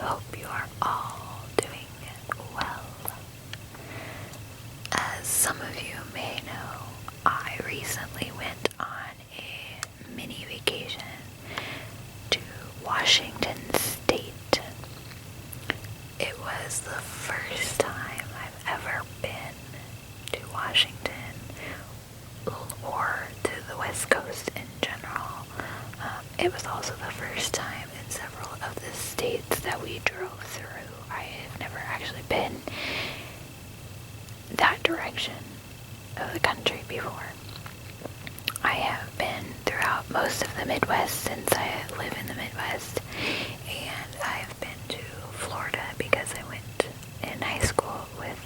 hope you are all doing well. As some of you may know, I recently went on a mini vacation to Washington State. It was the first time I've ever been to Washington or to the West Coast in general. It was also the first time in several of the states that we drove through. I have never actually been that direction of the country before. I have been throughout most of the Midwest since I live in the Midwest, and I've been to Florida because I went in high school with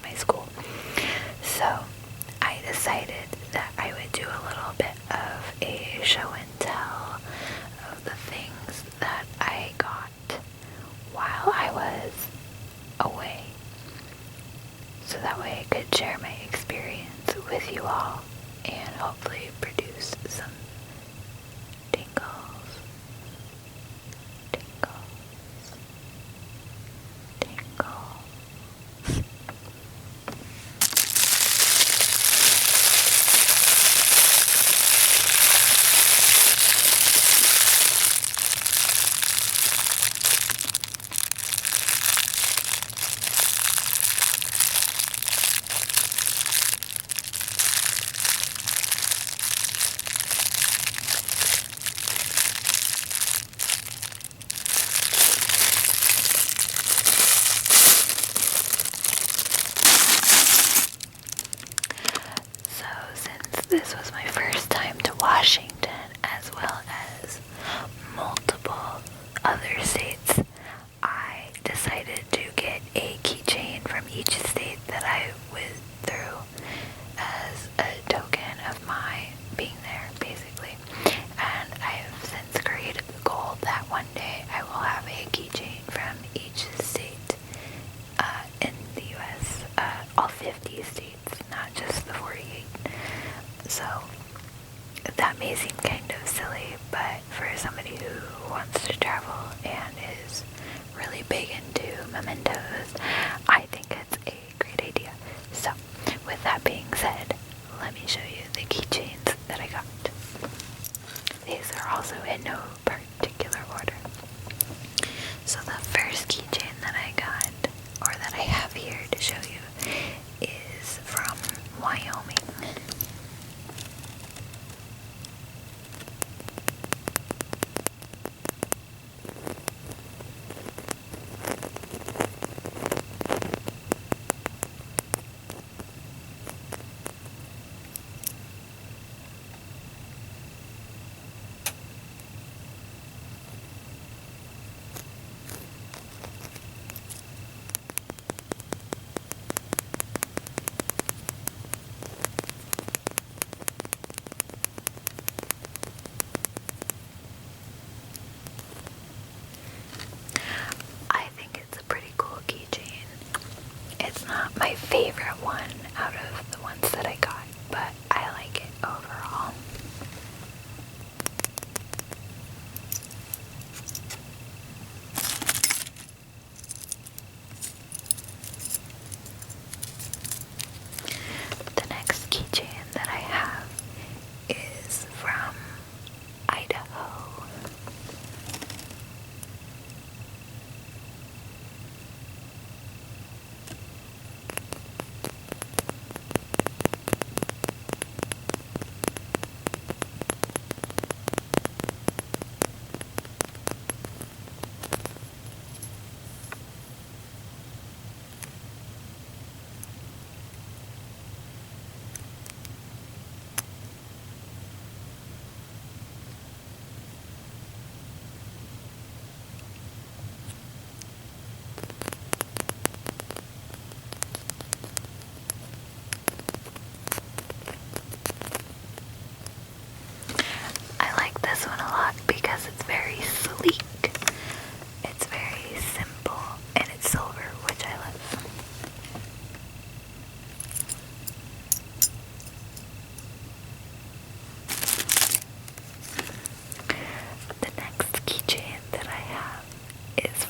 my school. So I decided that I would do a little bit of a show and tell of the things that I got while I was away, so that way I could share my experience with you all and hopefully produce some tingles, tingles, tingles. This was my first time to Washington, as well as multiple other states. I decided to get a keychain from each state that I went through as a token of my being there, basically. And I have since created the goal that one day I will have a keychain from each state in the U.S., all 50 states, not just the 48. So that may seem kind of silly, but for somebody who wants to travel and is really big into mementos, I think it's a great idea. So with that being said, let me show you the keychains that I got. These are also in no particular order. So the first keychain that I got, or that I have here to show you, is from Wyoming. My favorite one out of the ones that I got, but I like it overall. The next keychain that I have is from Idaho. is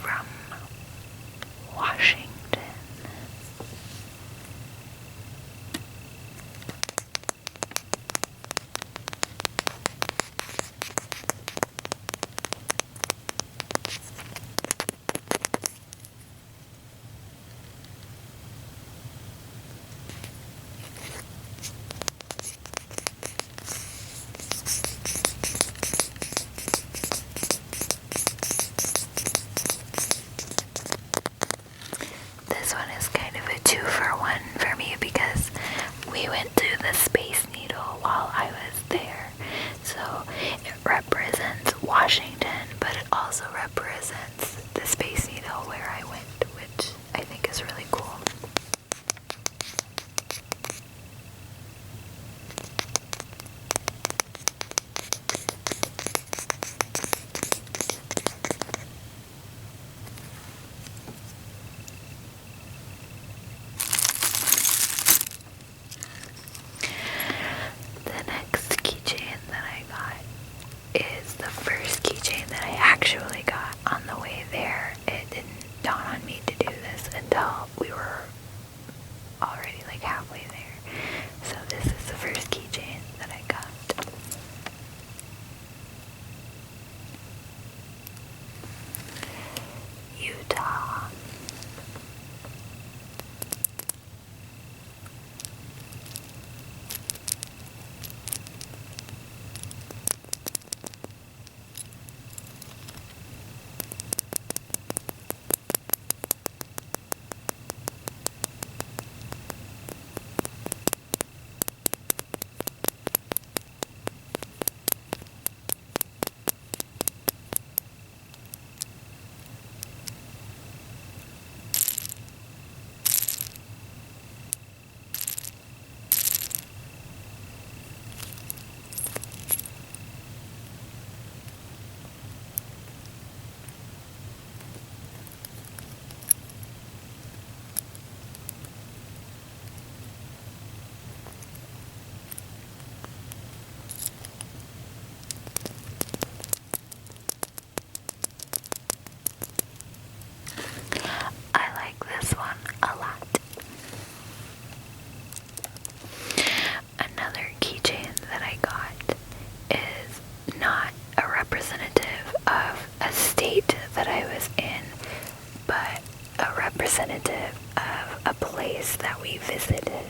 representative of a place that we visited.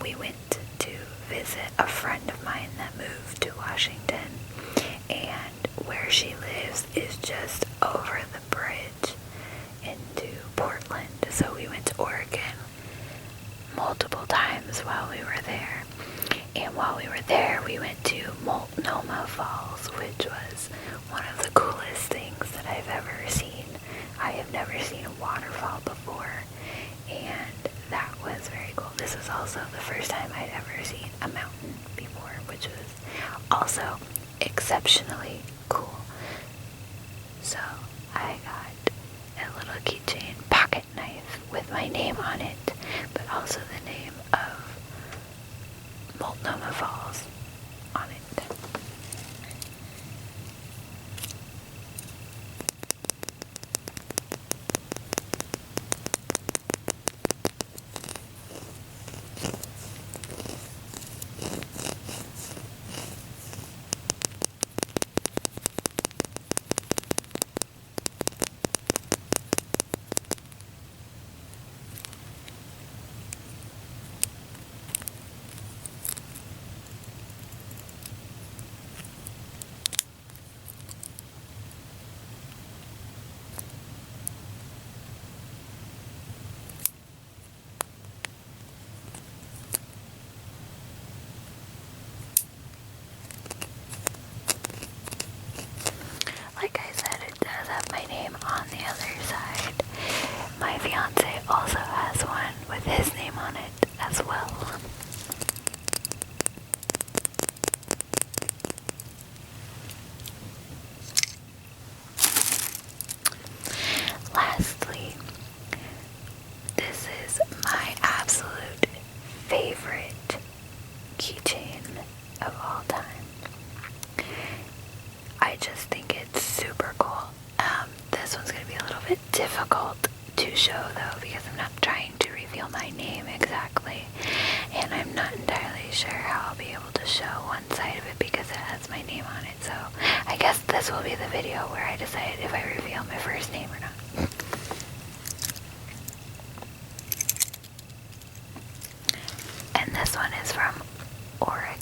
We went to visit a friend of mine that moved to Washington, and where she lives is just over the bridge into Portland. So we went to Oregon multiple times while we were there. And while we were there, we went to Multnomah Falls, which was one of the coolest things that I've ever seen. I have never seen a waterfall before, and that was very cool. This was also the first time I'd ever seen a mountain before, which was also exceptionally cool. So I got a little keychain pocket knife with my name on it, but also the name of Multnomah Falls on it. Like I said, it does have my name on the other side. My fiance also has one with his name on it as well. Lastly, this is my absolute favorite keychain of all time. I just think it's super cool. This one's going to be a little bit difficult to show though, because I'm not trying to reveal my name exactly, and I'm not entirely sure how I'll be able to show one side of it because it has my name on it. So I guess this will be the video where I decide if I reveal my first name or not. And this one is from Oregon.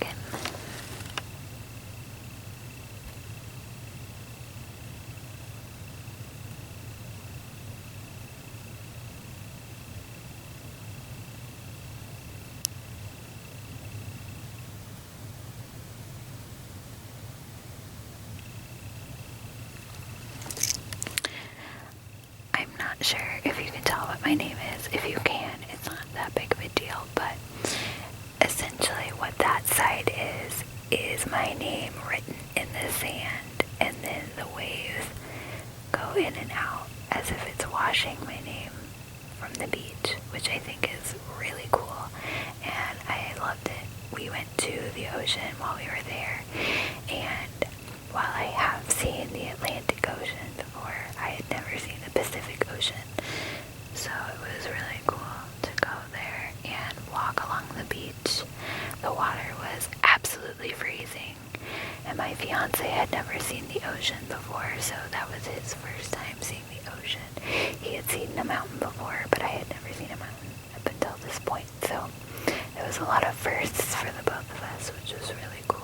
Not sure if you can tell what my name is. If you can, it's not that big of a deal, but essentially what that side is my name written in the sand, and then the waves go in and out as if it's washing my name from the beach, which I think is really cool, and I loved it. We went to the ocean while we were there, and while I have seen the Atlantic Ocean before, I had never seen the Pacific Ocean. So it was really cool to go there and walk along the beach. The water was absolutely freezing, and my fiance had never seen the ocean before, so that was his first time seeing the ocean. He had seen a mountain before, but I had never seen a mountain up until this point. So it was a lot of firsts for the both of us, which was really cool.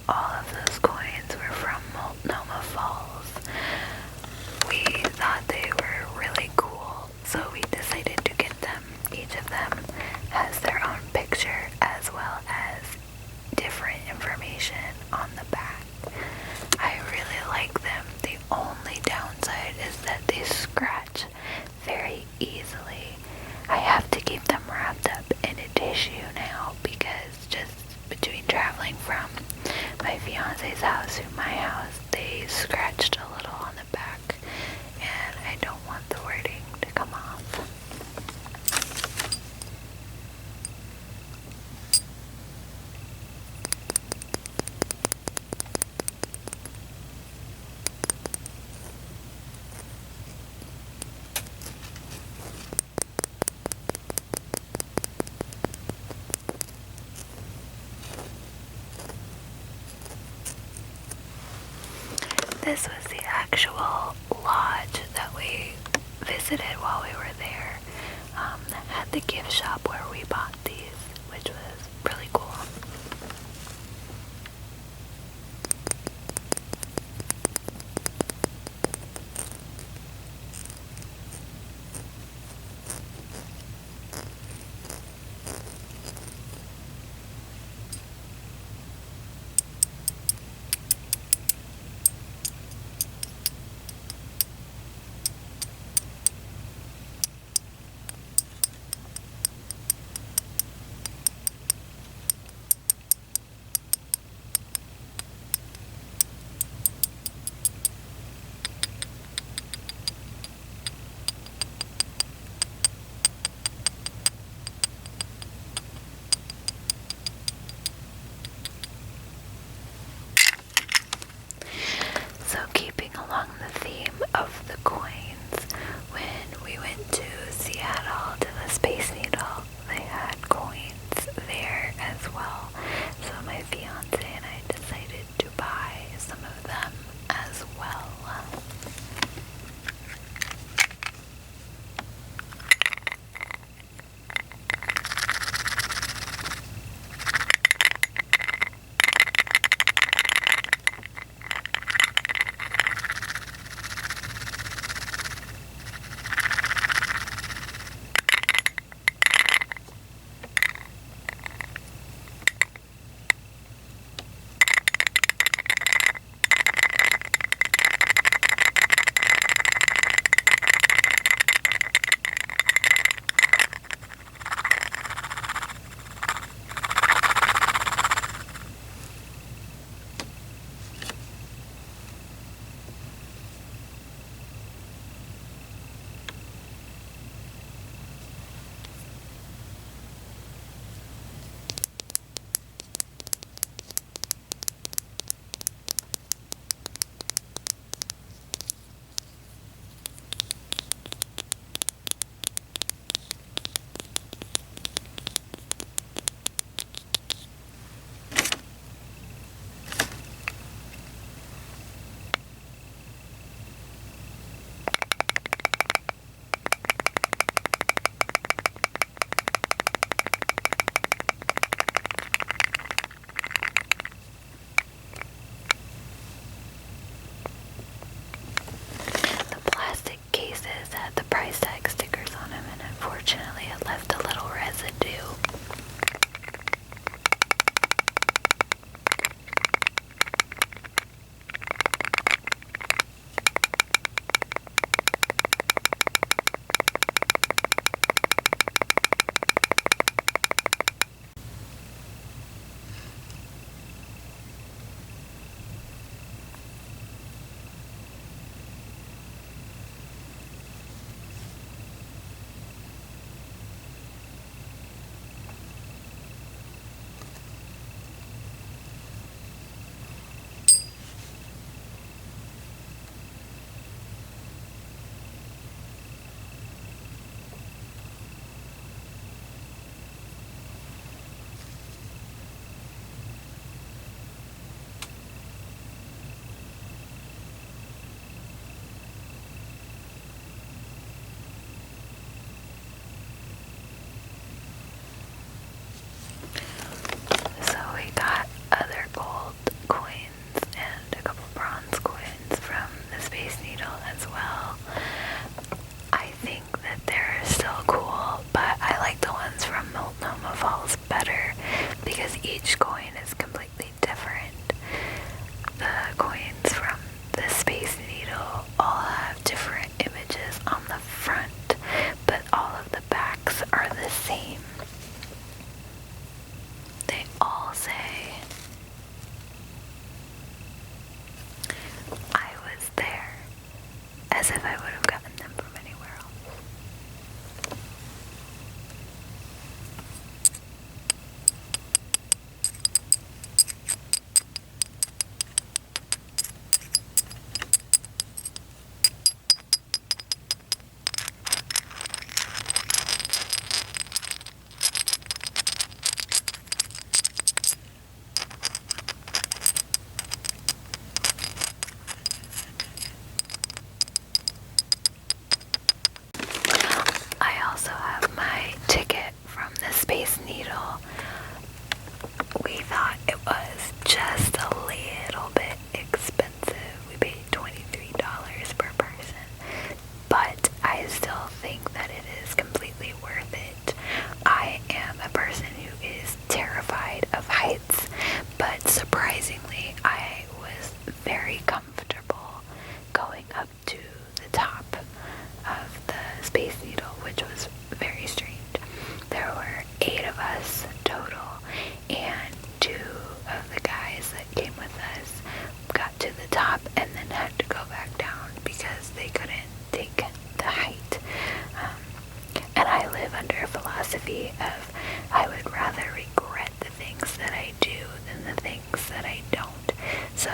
all of those coins were from Multnomah Falls. We thought they were really cool, so we decided to get them. Each of them has their own picture as well as different information on the back. I really like them. The only downside is that they scratch very easily. I have to keep them wrapped up in a tissue now because just between traveling from my fiance's house to my house, they scratched a little on the back, and I don't want the wording to come off. This was the actual lodge that we visited while we were there. That had the gift shop where we bought these, which was really cool. each coin is completely different. The coins from the Space Needle all have different images on the front, but all of the backs are the same. They all say, "I was there," as if I would have gotten them from anywhere else. I also have my ticket from the Space Needle. We thought it was just a little bit expensive. We paid $23 per person, but I still think that it is completely worth it. I am a person who is terrified of heights, but surprisingly, I was very comfortable going up to the top of the Space Needle, which was very strange. There were 8 of us total, and 2 of the guys that came with us got to the top and then had to go back down because they couldn't take the height. And I live under a philosophy of I would rather regret the things that I do than the things that I don't. So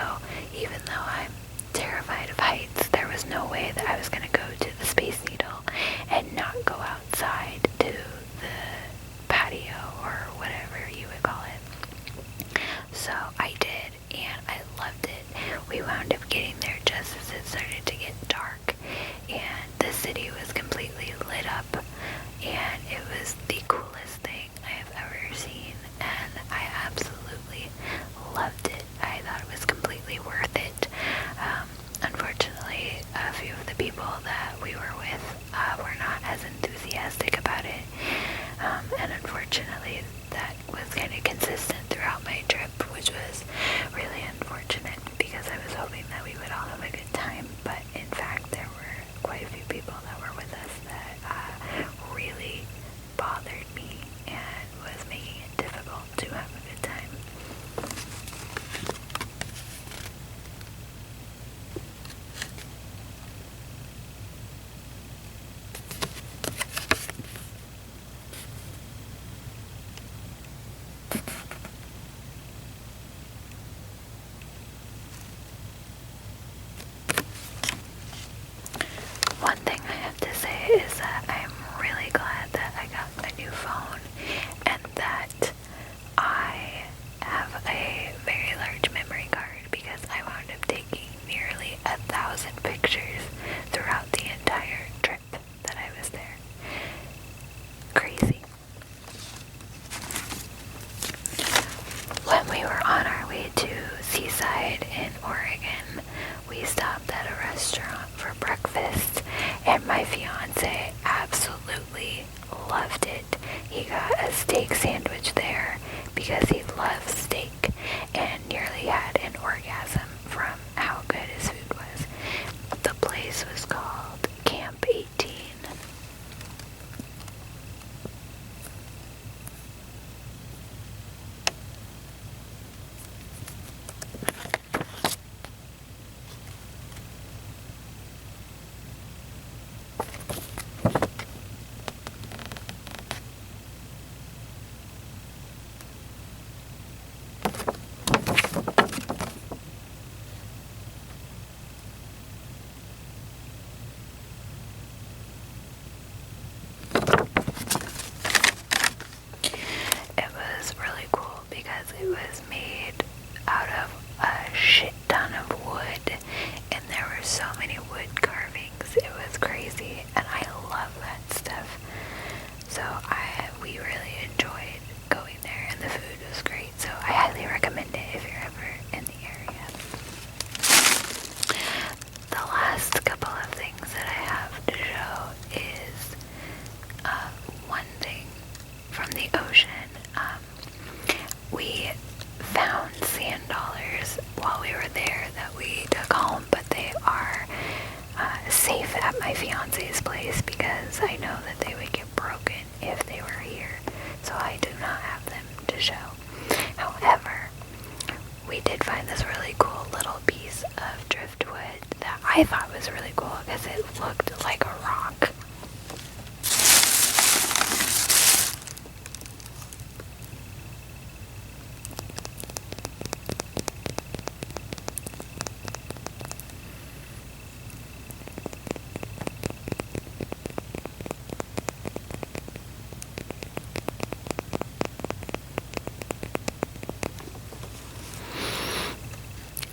even though I'm terrified of heights, there was no way that I was going to go to the Space Needle and not go outside to the patio or whatever you would call it. So I did, and I loved it. We wound up getting there just as it started to get dark, and the city was completely lit up, and it was the coolest thing I have ever seen, and I absolutely loved it. I thought it was completely worth it. Unfortunately, a few of the people that we were with were not as enthusiastic about it, and unfortunately that was kind of consistent throughout my trip, which was really unfortunate because I was hoping that we would all have a good time, but in fact there were quite a few people that were with us that really bothered me and was making it difficult to have a good time. One thing I have to say is that I'm really glad that I got a new phone and that I have a very large memory card because I wound up taking nearly 1,000 pictures throughout the entire trip that I was there. Crazy. When we were on our way to Seaside in Oregon, we stopped at a restaurant for breakfast, and my fiance absolutely loved it. He got a steak sandwich there because he loves steak and nearly had an orgasm from how good his food was. The place was called Camp 18. It was made out of a shit ton of wood, and there were so many wood carvings. It was crazy, and I love that stuff. So we really enjoyed going there, and the food was great. So I highly recommend it if you're ever in the area. The last couple of things that I have to show is one thing from the ocean. We found sand dollars while we were there that we took home, but they are safe at my fiance's place because I know that they would get broken if they were here, so I do not have them to show. However, we did find this really cool little piece of driftwood that I thought was really cool because it looked like a rock.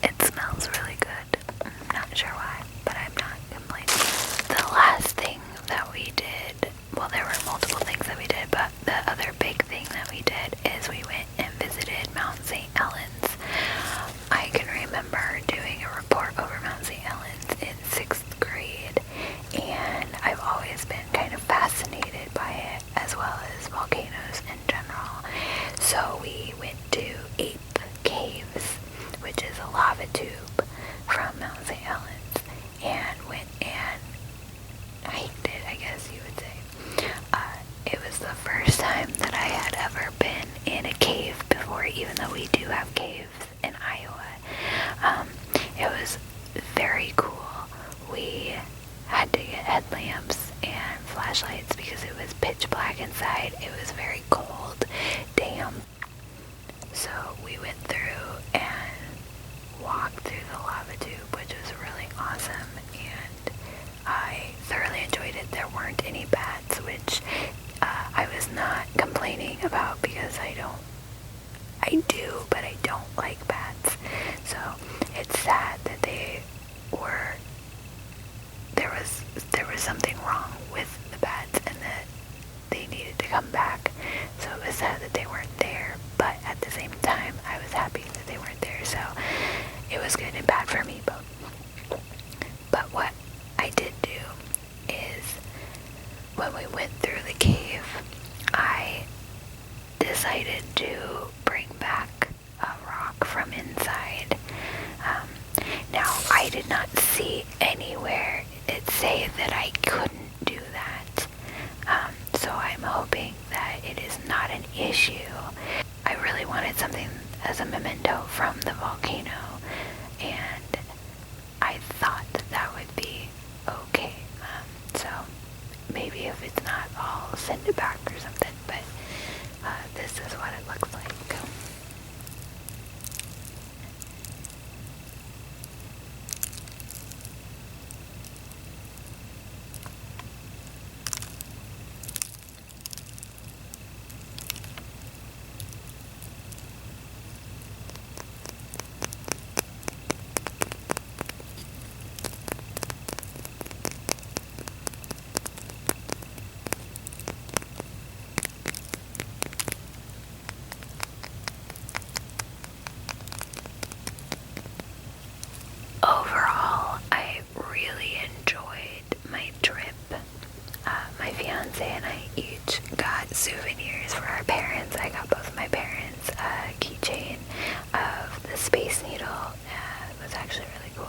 It smells really good. I'm not sure why, but I'm not complaining. The last thing that we did, well, there were multiple things that we did, but the other big thing that we did is we went and visited Mount St. Helens. I can remember doing a report over Mount St. Helens in 6th grade, and I've always been kind of fascinated by it, as well as volcanoes in general. So we went to Ape Caves, which is a lava tube from Mount St. Helens, and went and hiked it, I guess you would say. It was the first time that I had ever been in a cave before, even though we do have caves in Iowa. It was very cool. We had to get headlamps and flashlights because it was pitch black inside. It was very cold, damp. So we went through and walked through the lava tube, which was really awesome, and I thoroughly enjoyed it. There weren't any bats, which I was not complaining about because I do, but I don't like bats. So it's sad that there was something wrong with the bats and that they needed to come back. So it was sad that they weren't there, but at the same time, I was happy that they weren't there. So it was good and bad for me both. But what I did do is when we went through the cave, I decided to bring back a rock from inside. Now, I did not see anywhere it say that I couldn't do that. So I'm hoping that it is not an issue. I really wanted something as a memento from the volcano, and I thought that would be okay. So maybe if it's not, I'll send it back or something, but this is what it looks like. Overall, I really enjoyed my trip. My fiance and I each got souvenirs for our parents. I got both my parents a keychain of the Space Needle. It was actually really cool.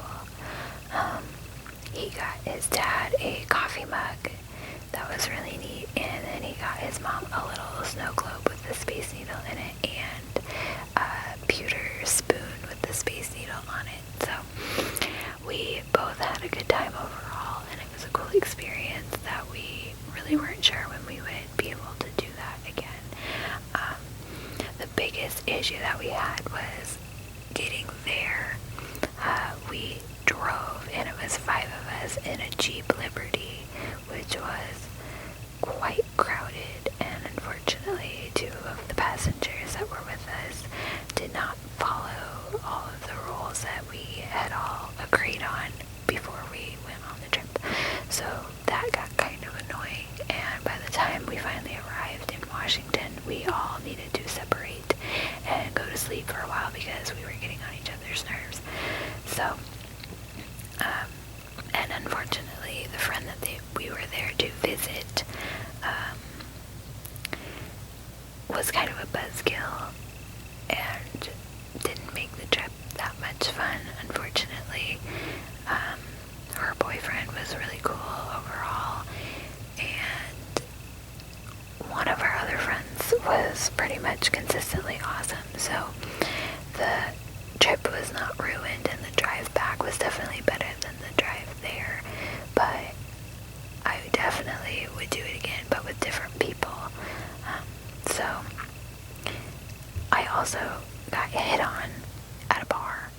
He got his dad a coffee mug that was really neat, and then he got his mom a little snow globe with the Space Needle in it and a pewter spoon with the Space Needle on it. So we both had a good time overall, and it was a cool experience that we really weren't sure when we would be able to do that again. The biggest issue that we had was getting there. We drove, and it was 5 of us in a Jeep Liberty, which was quite crowded, and unfortunately 2 of the passengers that were with us did not follow all of the rules that we had all agreed on before we went on the trip. So that got kind of annoying, and by the time we finally arrived in Washington, we all needed to separate and go to sleep for a while because we were getting on each other's nerves. So and unfortunately, the friend that we were there to visit was kind of a buzzkill, and much fun. Unfortunately, her boyfriend was really cool overall, and one of our other friends was pretty much consistently awesome. So the trip was not ruined, and the drive back was definitely better than the drive there, but I definitely would do it again, but with different people. So I also got hit on at a bar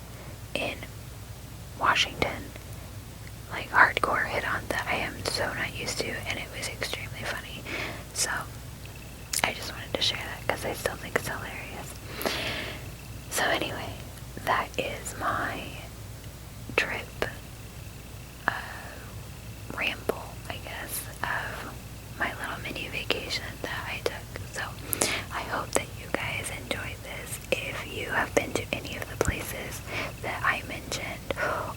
in Washington, like hardcore hit on that I am so not used to, and it was extremely funny. So I just wanted to share that because I still think it's hilarious. So anyway, that is my trip ramble, I guess, of my little mini vacation that I took. So I hope that you guys enjoyed this. If you have been to any of the places that I mentioned,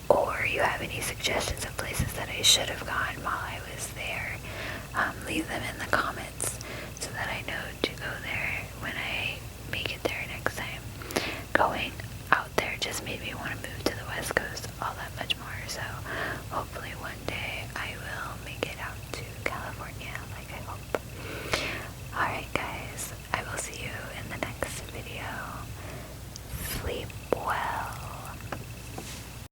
or you have any suggestions of places that I should have gone while I was there, leave them in the comments so that I know to go there when I make it there next time. Going out there just made me want to move to the West Coast all that much more, so hopefully one day I will make it out to California